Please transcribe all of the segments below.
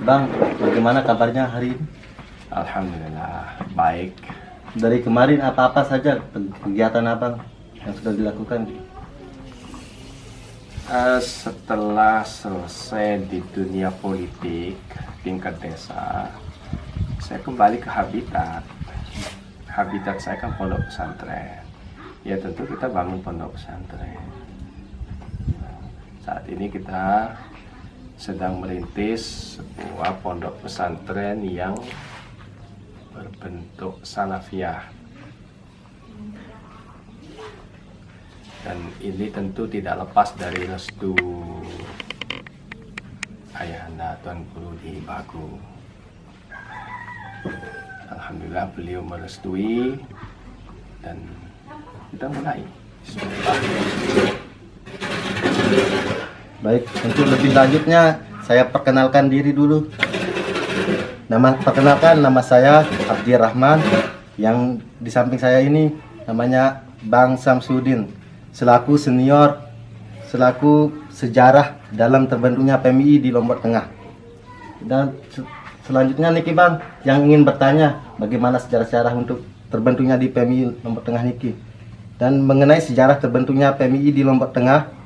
Bang, bagaimana kabarnya hari ini? Alhamdulillah baik. Dari kemarin apa-apa saja kegiatan abang yang sudah dilakukan? Setelah selesai di dunia politik tingkat desa, saya kembali ke habitat. Habitat saya kan pondok pesantren. Ya tentu kita bangun pondok pesantren. Saat ini kita sedang merintis sebuah pondok pesantren yang berbentuk salafiyah. Dan ini tentu tidak lepas dari restu ayahanda Tuan Guru di Bagu. Alhamdulillah beliau merestui dan kita mulai. Baik, untuk lebih lanjutnya saya perkenalkan diri dulu. Nama saya Abdi Rahman. Yang di samping saya ini namanya Bang Samsudin, selaku senior, selaku sejarah dalam terbentuknya PMI di Lombok Tengah. Dan selanjutnya niki Bang, yang ingin bertanya bagaimana sejarah-sejarah untuk terbentuknya di PMI Lombok Tengah niki. Dan mengenai sejarah terbentuknya PMI di Lombok Tengah,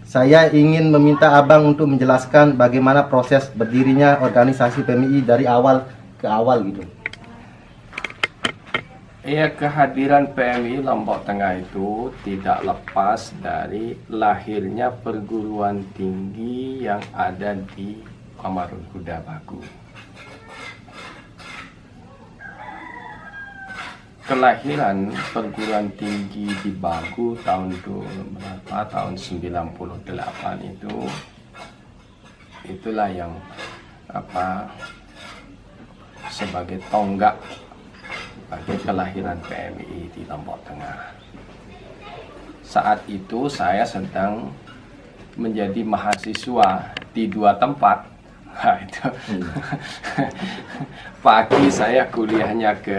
saya ingin meminta abang untuk menjelaskan bagaimana proses berdirinya organisasi PMI dari awal ke awal gitu. Ya, kehadiran PMI Lombok Tengah itu tidak lepas dari lahirnya perguruan tinggi yang ada di Qamarul Huda Bagu. Kelahiran perguruan tinggi di Bagu tahun 98 itu, itulah yang sebagai tonggak bagi kelahiran PMI di Lombok Tengah. Saat itu saya sedang menjadi mahasiswa di dua tempat. Nah, itu. Pagi saya kuliahnya ke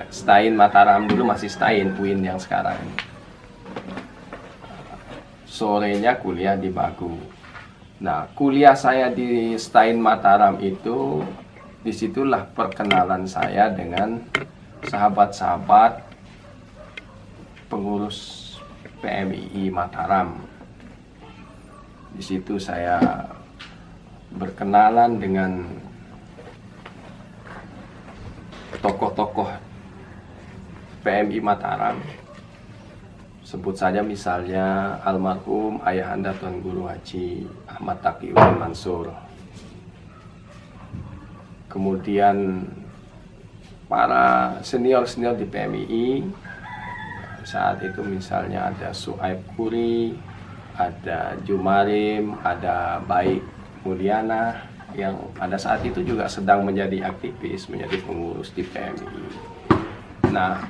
Stain Mataram, dulu masih Stain UIN yang sekarang. Sorenya kuliah di Bagu. Nah, kuliah saya di Stain Mataram itu, disitulah perkenalan saya dengan sahabat-sahabat pengurus PMII Mataram. Di situ saya berkenalan dengan tokoh-tokoh PMI Mataram. Sebut saja misalnya almarhum ayahanda Tuan Guru Haji Ahmad Taqiyuddin Mansur. Kemudian para senior-senior di PMII saat itu misalnya ada Suhaib Kuri, ada Jumarim, ada Baik Mulyana yang pada saat itu juga sedang menjadi aktivis, menjadi pengurus di PMI. Nah,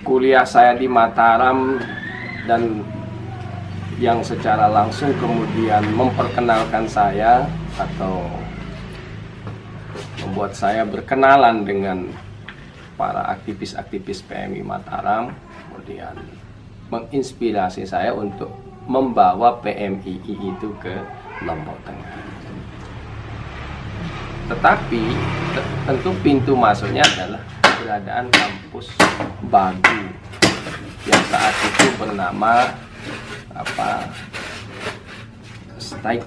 kuliah saya di Mataram dan yang secara langsung kemudian memperkenalkan saya atau membuat saya berkenalan dengan para aktivis-aktivis PMI Mataram, kemudian menginspirasi saya untuk membawa PMII itu ke Lombok Tengah. Tetapi tentu pintu masuknya adalah keberadaan kampus Bagu yang saat itu bernama Staik.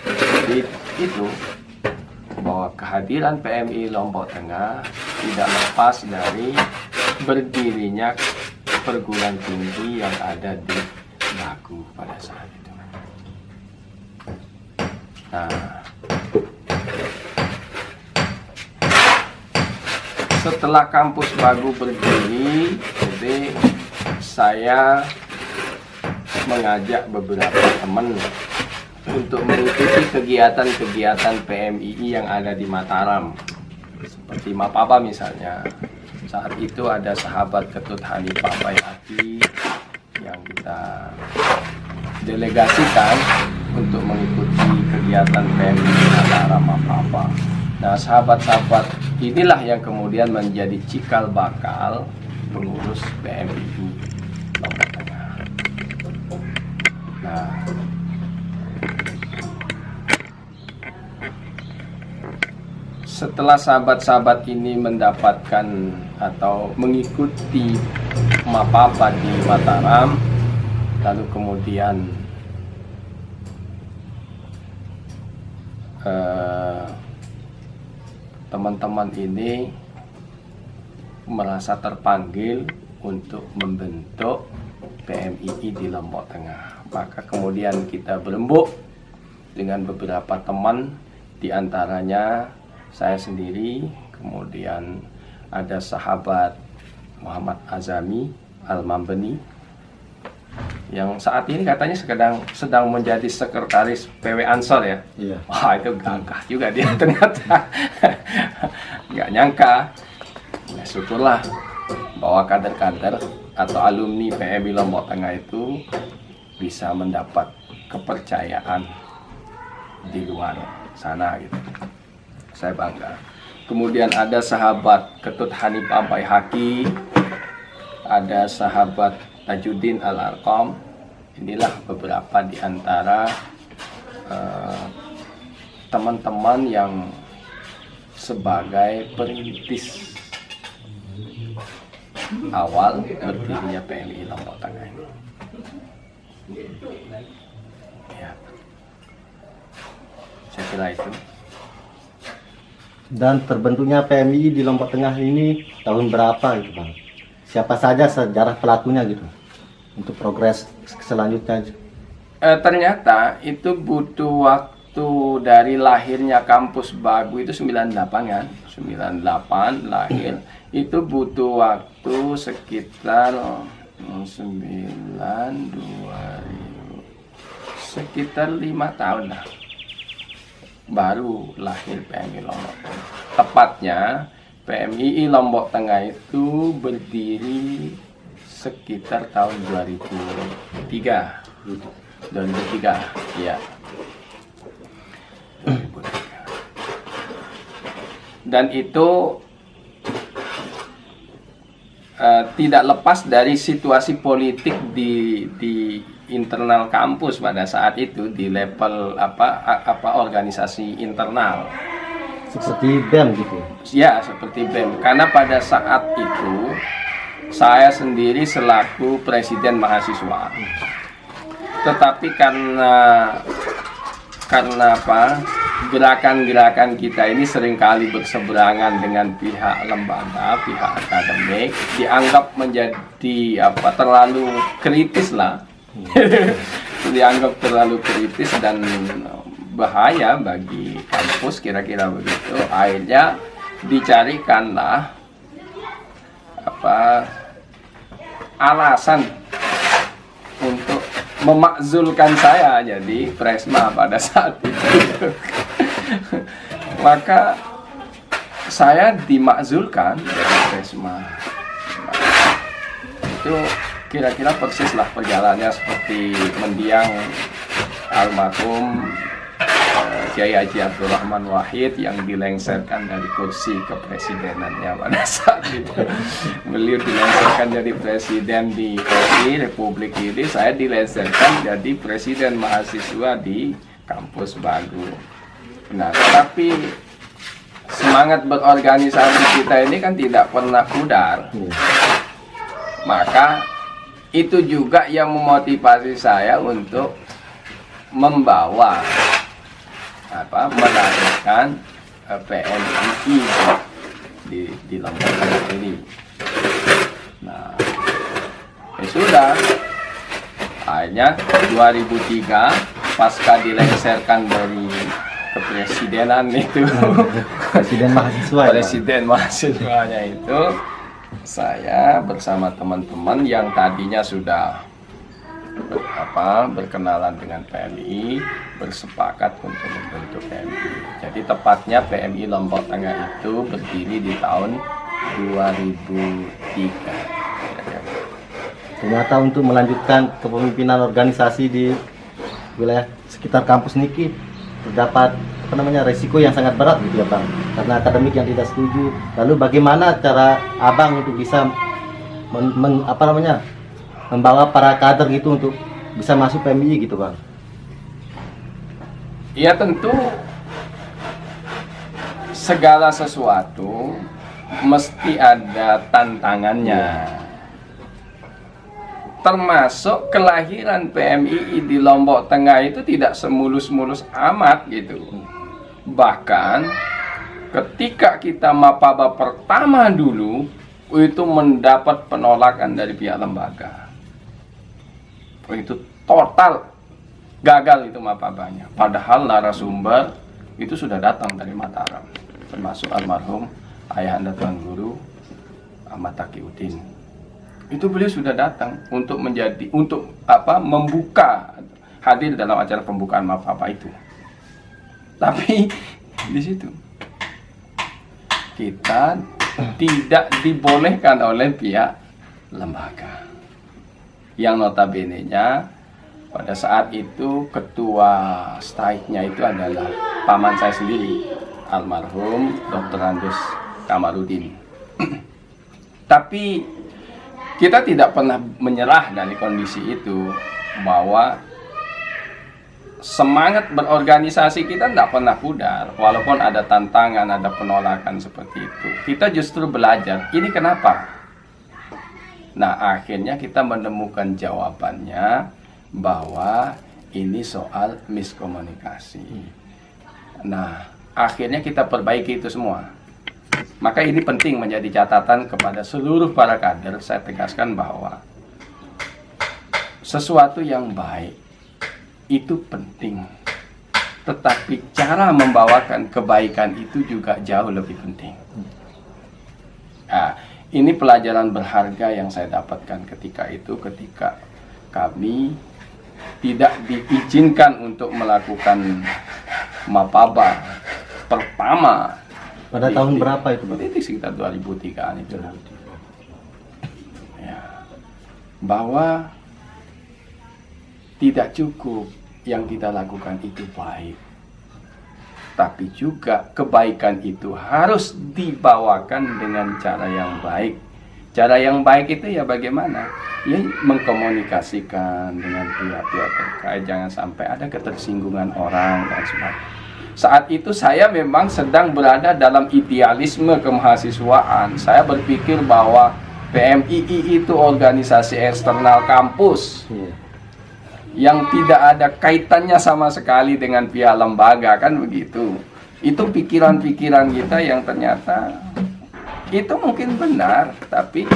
Jadi itu bahwa kehadiran PMI Lombok Tengah tidak lepas dari berdirinya perguruan tinggi yang ada di Bagu pada saat itu. Nah, setelah kampus Bagu berdiri, jadi saya mengajak beberapa teman untuk mengikuti kegiatan-kegiatan PMII yang ada di Mataram, seperti Mapaba misalnya. Saat itu ada sahabat Ketut Hanifah Bayati yang kita delegasikan untuk mengikuti kegiatan PMII Mataram Mapaba. Nah, sahabat-sahabat inilah yang kemudian menjadi cikal bakal pengurus PMII Lombok Tengah. setelah sahabat-sahabat ini mendapatkan atau mengikuti Mapapa di Mataram, lalu kemudian teman-teman ini merasa terpanggil untuk membentuk PMII di Lombok Tengah. Maka kemudian kita berembuk dengan beberapa teman, diantaranya saya sendiri, kemudian ada sahabat Muhammad Azami Al-Mambeni yang saat ini katanya sedang menjadi sekretaris PW Ansor ya. Iya. Wah, itu gagah juga dia ternyata. Nggak nyangka. Ya, syukurlah bahwa kader-kader atau alumni PMI Lombok Tengah itu bisa mendapat kepercayaan di luar sana gitu. Saya bangga. Kemudian ada sahabat Ketut Hanifah Baihaqi, ada sahabat Tajuddin Al-Arqam. Inilah beberapa di antara teman-teman yang sebagai perintis awal berdirinya PMI Lombok Tengah ini. Ya. Saya kira itu. Dan terbentuknya PMI di Lombok Tengah ini tahun berapa gitu Bang? Siapa saja sejarah pelakunya gitu untuk progres selanjutnya? Ternyata itu butuh waktu dari lahirnya kampus Bagu itu 98 kan, 98 lahir. Itu butuh waktu sekitar 2000, sekitar 5 tahun lah baru lahir PMI Lombok Tengah. Tepatnya PMII Lombok Tengah itu berdiri sekitar tahun 2003. 2003, ya. 2003. Dan itu tidak lepas dari situasi politik di internal kampus pada saat itu, di level organisasi internal. Seperti BEM gitu. Ya, seperti BEM. Karena pada saat itu saya sendiri selaku presiden mahasiswa. Tetapi karena gerakan-gerakan kita ini seringkali berseberangan dengan pihak lembaga, pihak akademik, dianggap menjadi terlalu kritis lah. Dianggap terlalu kritis dan bahaya bagi kampus, kira-kira begitu. Akhirnya dicarikanlah alasan untuk memakzulkan saya jadi presma pada saat itu. Maka saya dimakzulkan jadi presma. Itu kira-kira persis lah perjalanannya seperti mendiang almarhum Kiai Haji Abdurrahman Wahid yang dilengserkan dari kursi kepresidenannya pada saat itu. Beliau dilengserkan jadi presiden di Republik ini, saya dilengserkan jadi presiden mahasiswa di kampus Bagu. Nah, tapi semangat berorganisasi kita ini kan tidak pernah pudar. Maka itu juga yang memotivasi saya untuk membawa melahirkan PMII di Lombok Tengah ini. Nah, ya sudah. Akhirnya 2003 pasca dilengserkan dari kepresidenan itu, Presiden mahasiswa. presiden mahasiswanya itu, saya bersama teman-teman yang tadinya sudah berkenalan dengan PMI, bersepakat untuk membentuk PMI. Jadi tepatnya PMI Lombok Tengah itu berdiri di tahun 2003. Ternyata untuk melanjutkan kepemimpinan organisasi di wilayah sekitar kampus Niki terdapat resiko yang sangat berat gitu ya Bang, karena akademik yang tidak setuju. Lalu bagaimana cara Abang untuk bisa membawa para kader gitu untuk bisa masuk PMI gitu Bang? segala sesuatu mesti ada tantangannya. Termasuk kelahiran PMII di Lombok Tengah itu tidak semulus-mulus amat gitu. Bahkan ketika kita mapaba pertama dulu itu mendapat penolakan dari pihak lembaga. Itu total gagal itu mapabanya. Padahal narasumber itu sudah datang dari Mataram, termasuk almarhum ayahanda Tuan Guru Ahmad Taqiyuddin. Itu beliau sudah datang untuk membuka, hadir dalam acara pembukaan mapaba itu. Tapi di situ kita tidak dibolehkan oleh pihak lembaga, yang notabene-nya pada saat itu ketua staiknya itu adalah paman saya sendiri, almarhum Dr. Andus Kamarudin. Tapi kita tidak pernah menyerah dari kondisi itu, bahwa semangat berorganisasi kita tidak pernah pudar, walaupun ada tantangan, ada penolakan seperti itu. Kita justru belajar, ini kenapa? Nah, akhirnya kita menemukan jawabannya, bahwa ini soal miskomunikasi. Nah, akhirnya kita perbaiki itu semua. Maka ini penting menjadi catatan kepada seluruh para kader. Saya tegaskan bahwa sesuatu yang baik itu penting, tetapi cara membawakan kebaikan itu juga jauh lebih penting. Nah, ini pelajaran berharga yang saya dapatkan ketika kami tidak diizinkan untuk melakukan mapaba pertama. Pada tahun berapa itu, Pak? Itu sekitar 2003 itu. Ya. Bahwa tidak cukup yang kita lakukan itu baik, tapi juga kebaikan itu harus dibawakan dengan cara yang baik. Cara yang baik itu ya bagaimana? Ya mengkomunikasikan dengan pihak-pihak terkait, jangan sampai ada ketersinggungan orang dan sebagainya. Saat itu saya memang sedang berada dalam idealisme kemahasiswaan. Saya berpikir bahwa PMII itu organisasi eksternal kampus yang tidak ada kaitannya sama sekali dengan pihak lembaga, kan begitu. Itu pikiran-pikiran kita yang ternyata itu mungkin benar, tapi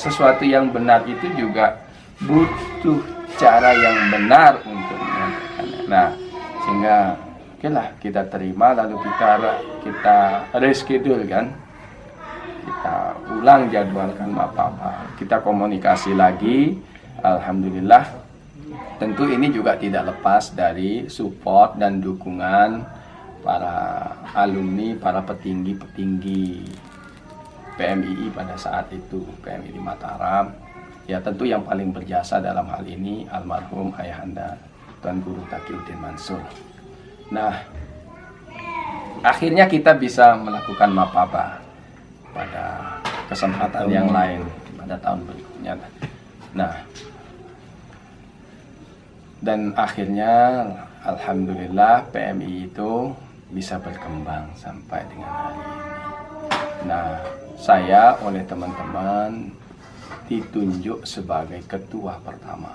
sesuatu yang benar itu juga butuh cara yang benar untuk menyampaikannya. Nah, sehingga oke lah, kita terima, lalu kita reschedule kan, kita ulang jadwalkan mapaba, kita komunikasi lagi. Alhamdulillah, tentu ini juga tidak lepas dari support dan dukungan para alumni, para petinggi-petinggi PMII pada saat itu, PMII Mataram. Ya tentu yang paling berjasa dalam hal ini almarhum ayahanda Tuan Guru Taqiyuddin Mansur. Nah, akhirnya kita bisa melakukan mapaba pada kesempatan yang lain pada tahun berikutnya. Nah, dan akhirnya alhamdulillah PMI itu bisa berkembang sampai dengan hari ini. Nah, saya oleh teman-teman ditunjuk sebagai ketua pertama.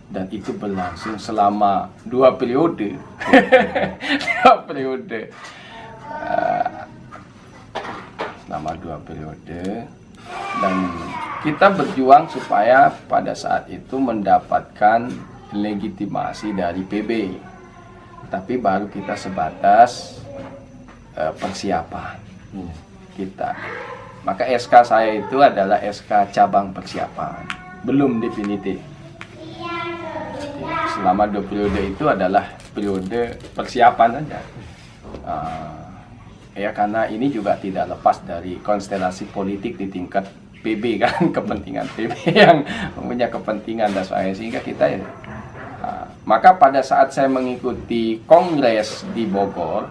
Dan itu berlangsung selama 2 periode. 2 periode. Selama 2 periode. Dan kita berjuang supaya pada saat itu mendapatkan legitimasi dari PB. Tapi baru kita sebatas persiapan kita. Maka SK saya itu adalah SK cabang persiapan, belum definitif. Selama 2 periode itu adalah periode persiapan saja. Ya karena ini juga tidak lepas dari konstelasi politik di tingkat PB kan, kepentingan PB yang punya kepentingan dan sebagainya, sehingga kita ya. Maka pada saat saya mengikuti kongres di Bogor,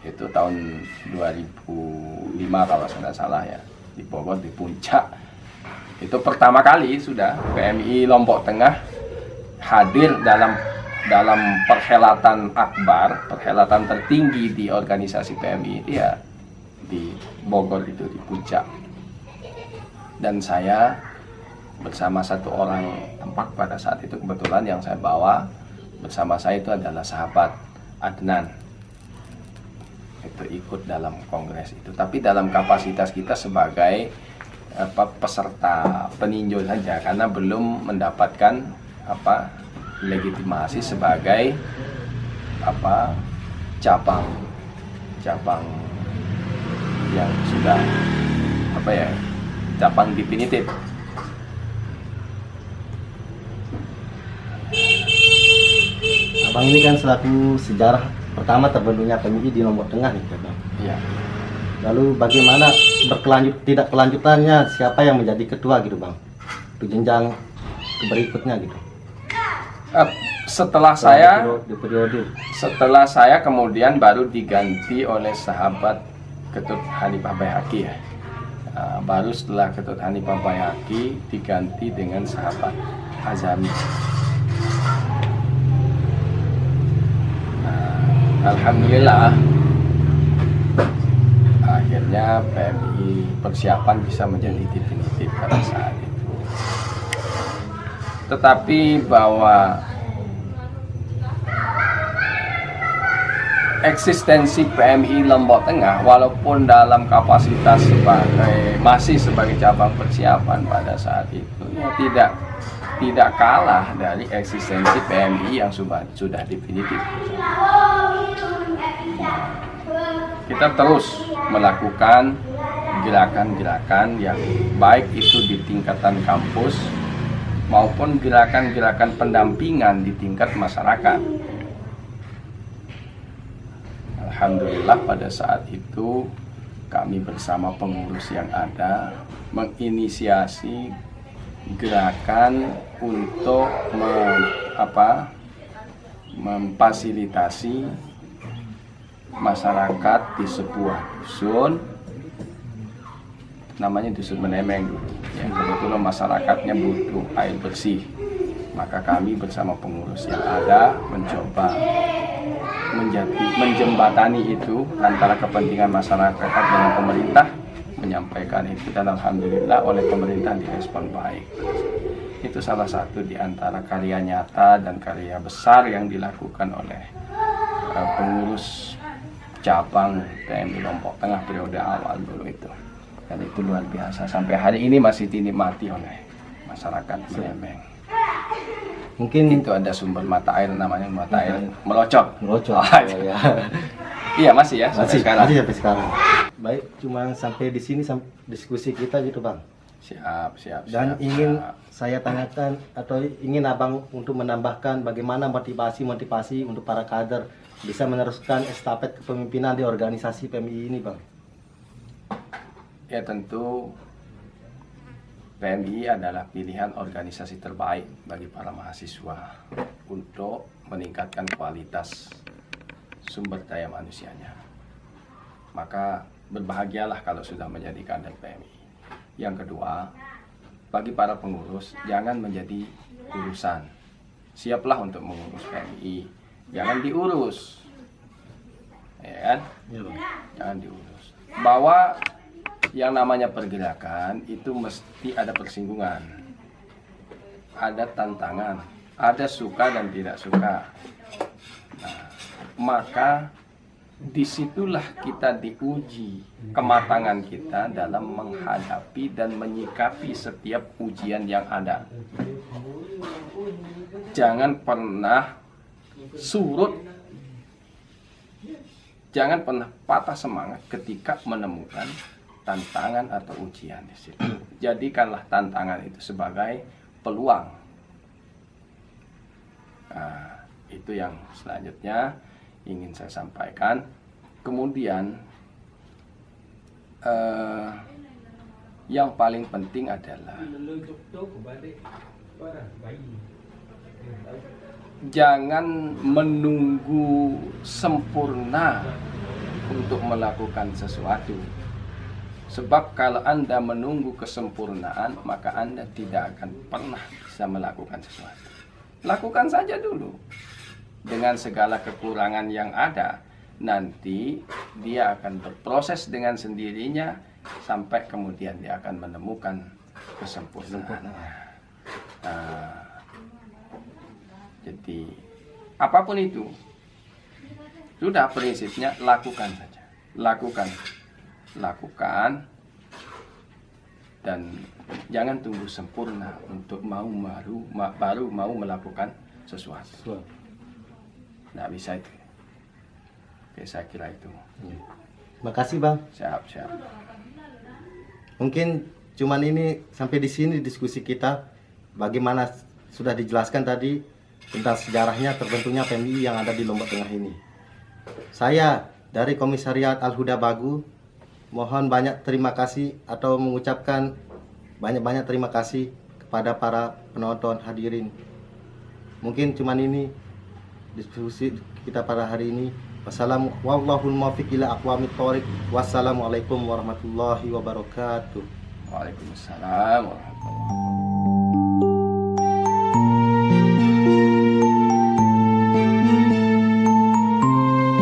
itu tahun 2005 kalau saya tidak salah ya, di Bogor di Puncak, itu pertama kali sudah PMI Lombok Tengah hadir dalam dalam perhelatan akbar, perhelatan tertinggi di organisasi PMI itu ya di Bogor itu, di Puncak. Dan saya bersama satu orang tempat pada saat itu, kebetulan yang saya bawa bersama saya itu adalah sahabat Adnan, itu ikut dalam kongres itu, tapi dalam kapasitas kita sebagai peserta peninjau saja, karena belum mendapatkan legitimasi sebagai cabang yang sudah cabang definitif. Abang ini kan selaku sejarah pertama terbentuknya PMI di Lombok Tengah nih, Bang. Iya. Lalu bagaimana tidak kelanjutannya, siapa yang menjadi ketua gitu, Bang? Di jenjang berikutnya gitu. Setelah saya kemudian baru diganti oleh sahabat Ketut Hanifah Baihaqi ya. Baru setelah Ketut Hanifah Baihaqi diganti dengan sahabat Azami. Alhamdulillah akhirnya PMI persiapan bisa menjadi definitif pada saat itu. Tetapi bahwa eksistensi PMI Lombok Tengah walaupun dalam kapasitas masih sebagai cabang persiapan pada saat itu ya tidak kalah dari eksistensi PMI yang sudah definitif. Kita terus melakukan gerakan-gerakan yang baik itu di tingkatan kampus maupun gerakan-gerakan pendampingan di tingkat masyarakat. Alhamdulillah pada saat itu kami bersama pengurus yang ada menginisiasi gerakan untuk memfasilitasi masyarakat di sebuah dusun, namanya Dusun Menemeng dulu, yang kebetulan masyarakatnya butuh air bersih. Maka kami bersama pengurus yang ada mencoba menjembatani itu antara kepentingan masyarakat dengan pemerintah, menyampaikan itu, dan alhamdulillah oleh pemerintah direspon baik. Itu salah satu di antara karya nyata dan karya besar yang dilakukan oleh pengurus cabang PMI Lombok Tengah periode awal dulu itu. Dan itu luar biasa, sampai hari ini masih dinikmati oleh masyarakat Menemeng. Mungkin itu ada sumber mata air, namanya mata air Melocok. Ya. Iya masih ya sampai sekarang. Masih sampai sekarang. Baik, cuma sampai di sini diskusi kita gitu, Bang. Siap. Dan ingin saya tanyakan atau ingin Abang untuk menambahkan bagaimana motivasi untuk para kader bisa meneruskan estafet kepemimpinan di organisasi PMI ini, Bang. Ya tentu PMI adalah pilihan organisasi terbaik bagi para mahasiswa untuk meningkatkan kualitas sumber daya manusianya. Maka berbahagialah kalau sudah menjadi kader PMI. Yang kedua, bagi para pengurus, jangan menjadi urusan. Siaplah untuk mengurus PMI, jangan diurus, ya kan? Ya, Bang. Jangan diurus. Bahwa yang namanya pergerakan itu mesti ada persinggungan, ada tantangan, ada suka dan tidak suka. Nah, maka disitulah kita diuji kematangan kita dalam menghadapi dan menyikapi setiap ujian yang ada. Jangan pernah surut, jangan pernah patah semangat ketika menemukan tantangan atau ujian di situ. Jadikanlah tantangan itu sebagai peluang. Nah, itu yang selanjutnya ingin saya sampaikan. Kemudian yang paling penting adalah jangan menunggu sempurna untuk melakukan sesuatu. Sebab kalau Anda menunggu kesempurnaan, maka Anda tidak akan pernah bisa melakukan sesuatu. Lakukan saja dulu. dengan segala kekurangan yang ada, nanti dia akan berproses dengan sendirinya sampai kemudian dia akan menemukan kesempurnaan. Nah, jadi apapun itu, sudah prinsipnya lakukan saja, lakukan, dan jangan tunggu sempurna untuk baru mau melakukan sesuatu. Nggak bisa itu. Oke, saya kira itu. Makasih Bang. Siap. Mungkin cuman ini sampai di sini diskusi kita. Bagaimana sudah dijelaskan tadi tentang sejarahnya terbentuknya PMI yang ada di Lombok Tengah ini. Saya dari Komisariat Al-Huda Bagu mohon banyak terima kasih atau mengucapkan banyak-banyak terima kasih kepada para penonton hadirin. Mungkin cuman ini diskusi kita pada hari ini. Wassalamualaikum warahmatullahi wabarakatuh. Waalaikumsalam warahmatullahi wabarakatuh.